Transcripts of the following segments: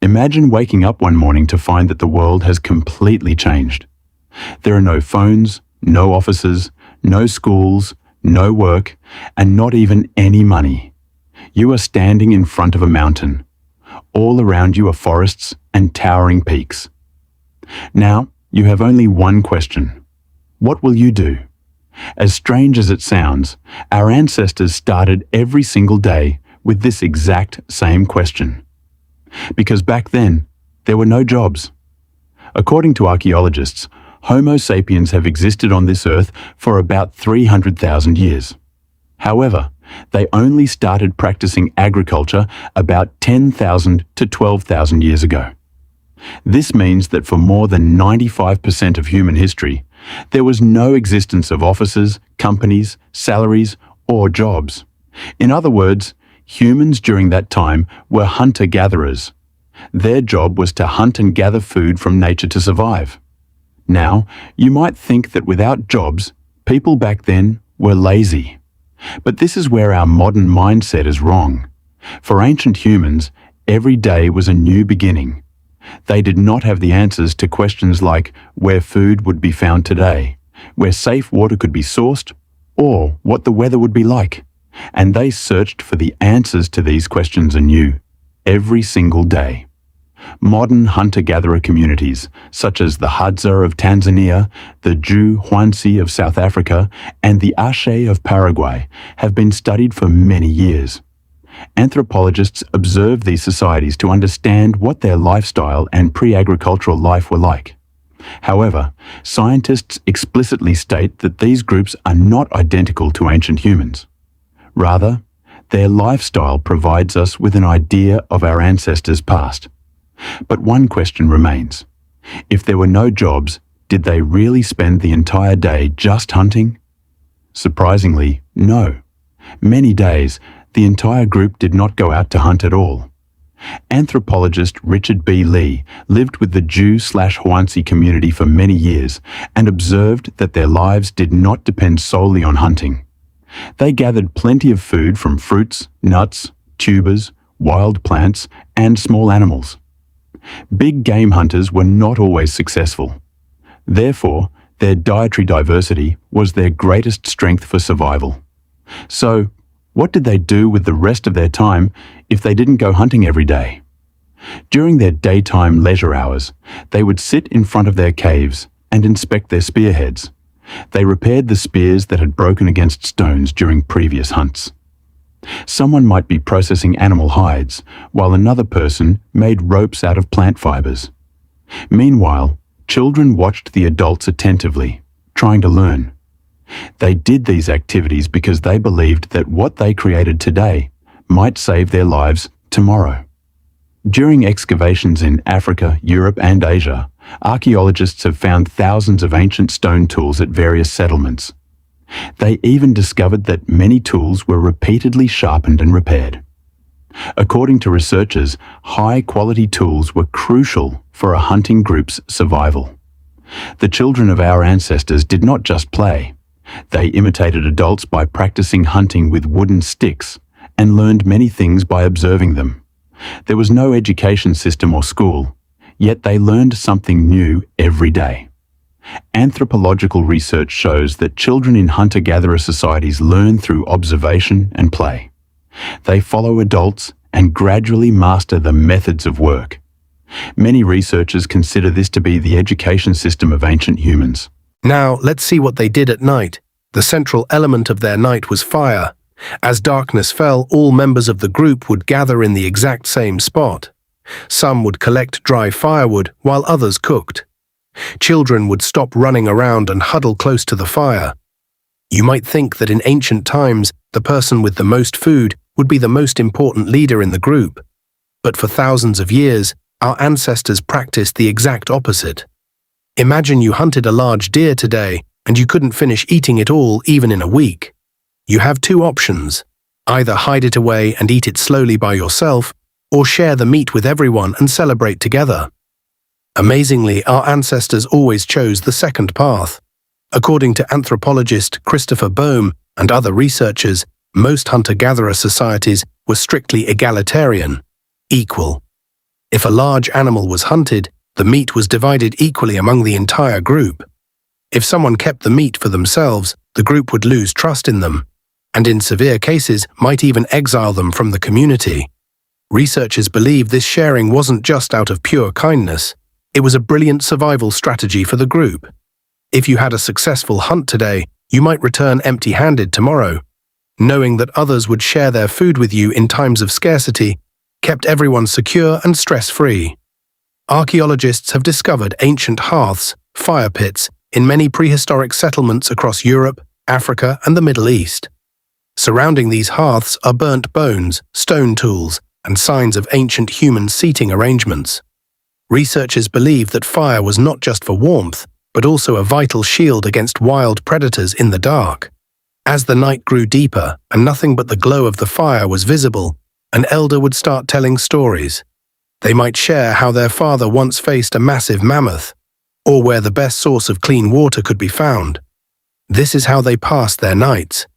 Imagine waking up one morning to find that the world has completely changed. There are no phones, no offices, no schools, no work, and not even any money. You are standing in front of a mountain. All around you are forests and towering peaks. Now, you have only one question. What will you do? As strange as it sounds, our ancestors started every single day with this exact same question. Because back then, there were no jobs. According to archaeologists, Homo sapiens have existed on this earth for about 300,000 years. However, they only started practicing agriculture about 10,000 to 12,000 years ago. This means that for more than 95% of human history, there was no existence of offices, companies, salaries, or jobs. In other words, humans during that time were hunter-gatherers. Their job was to hunt and gather food from nature to survive. Now, you might think that without jobs, people back then were lazy. But this is where our modern mindset is wrong. For ancient humans, every day was a new beginning. They did not have the answers to questions like where food would be found today, where safe water could be sourced, or what the weather would be like. And they searched for the answers to these questions anew, every single day. Modern hunter-gatherer communities, such as the Hadza of Tanzania, the hoansi of South Africa, and the Aché of Paraguay, have been studied for many years. Anthropologists observe these societies to understand what their lifestyle and pre-agricultural life were like. However, scientists explicitly state that these groups are not identical to ancient humans. Rather, their lifestyle provides us with an idea of our ancestors' past. But one question remains. If there were no jobs, did they really spend the entire day just hunting? Surprisingly, no. Many days, the entire group did not go out to hunt at all. Anthropologist Richard B. Lee lived with the Jew/Hoansi community for many years and observed that their lives did not depend solely on hunting. They gathered plenty of food from fruits, nuts, tubers, wild plants, and small animals. Big game hunters were not always successful. Therefore, their dietary diversity was their greatest strength for survival. So, what did they do with the rest of their time if they didn't go hunting every day? During their daytime leisure hours, they would sit in front of their caves and inspect their spearheads. They repaired the spears that had broken against stones during previous hunts. Someone might be processing animal hides, while another person made ropes out of plant fibers. Meanwhile, children watched the adults attentively, trying to learn. They did these activities because they believed that what they created today might save their lives tomorrow. During excavations in Africa, Europe, and Asia, archaeologists have found thousands of ancient stone tools at various settlements. They even discovered that many tools were repeatedly sharpened and repaired. According to researchers, high-quality tools were crucial for a hunting group's survival. The children of our ancestors did not just play. They imitated adults by practicing hunting with wooden sticks and learned many things by observing them. There was no education system or school, yet they learned something new every day. Anthropological research shows that children in hunter-gatherer societies learn through observation and play. They follow adults and gradually master the methods of work. Many researchers consider this to be the education system of ancient humans. Now, let's see what they did at night. The central element of their night was fire. As darkness fell, all members of the group would gather in the exact same spot. Some would collect dry firewood while others cooked. Children would stop running around and huddle close to the fire. You might think that in ancient times, the person with the most food would be the most important leader in the group. But for thousands of years, our ancestors practiced the exact opposite. Imagine you hunted a large deer today and you couldn't finish eating it all even in a week. You have two options. Either hide it away and eat it slowly by yourself, or share the meat with everyone and celebrate together. Amazingly, our ancestors always chose the second path. According to anthropologist Christopher Boehm and other researchers, most hunter-gatherer societies were strictly egalitarian, equal. If a large animal was hunted, the meat was divided equally among the entire group. If someone kept the meat for themselves, the group would lose trust in them, and in severe cases might even exile them from the community. Researchers believe this sharing wasn't just out of pure kindness, it was a brilliant survival strategy for the group. If you had a successful hunt today, you might return empty-handed tomorrow. Knowing that others would share their food with you in times of scarcity kept everyone secure and stress-free. Archaeologists have discovered ancient hearths, fire pits, in many prehistoric settlements across Europe, Africa, and the Middle East. Surrounding these hearths are burnt bones, stone tools, and signs of ancient human seating arrangements. Researchers believe that fire was not just for warmth, but also a vital shield against wild predators in the dark. As the night grew deeper and nothing but the glow of the fire was visible, an elder would start telling stories. They might share how their father once faced a massive mammoth, or where the best source of clean water could be found. This is how they passed their nights.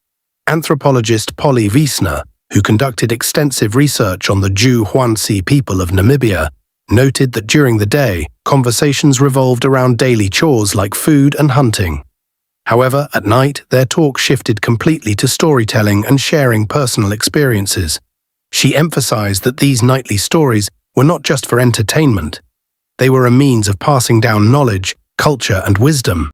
Anthropologist Polly Wiesner, who conducted extensive research on the hoansi people of Namibia, noted that during the day, conversations revolved around daily chores like food and hunting. However, at night, their talk shifted completely to storytelling and sharing personal experiences. She emphasized that these nightly stories were not just for entertainment. They were a means of passing down knowledge, culture, and wisdom.